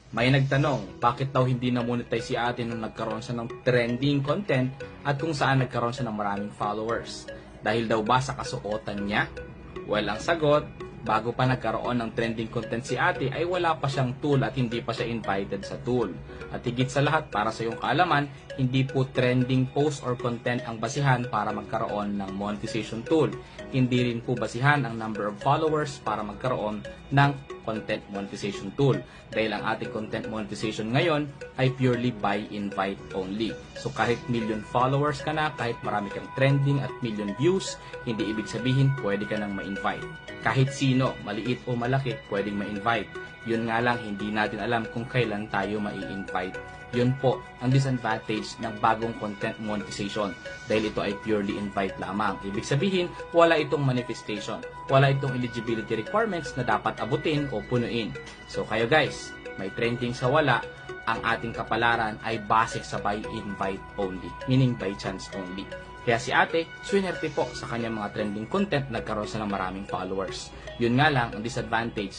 May nagtanong, bakit daw hindi na-monetize si ate nung nagkaroon siya ng trending content at kung saan nagkaroon siya ng maraming followers? Dahil daw ba sa kasuotan niya? Well, ang sagot, bago pa nagkaroon ng trending content si ate ay wala pa siyang tool at hindi pa siya invited sa tool. At higit sa lahat, para sa iyong kaalaman, hindi po trending post or content ang basihan para magkaroon ng monetization tool. Hindi rin po basihan ang number of followers para magkaroon ng content monetization tool. Dahil ang ating content monetization ngayon ay purely by invite only. So kahit million followers ka na, kahit marami kang trending at million views, hindi ibig sabihin pwede ka nang ma-invite. Kahit sino, maliit o malaki, pwedeng ma-invite. Yun nga lang, hindi natin alam kung kailan tayo ma-invite. Yun po ang disadvantage ng bagong content monetization dahil ito ay purely invite lamang. Ibig sabihin, wala itong manifestation, wala itong eligibility requirements na dapat abutin o punuin. So kayo guys, may trending sa wala, ang ating kapalaran ay base sa by invite only, meaning by chance only. Kaya si ate, swinerte po sa kanyang mga trending content, nagkaroon siya ng maraming followers. Yun nga lang, ang disadvantage,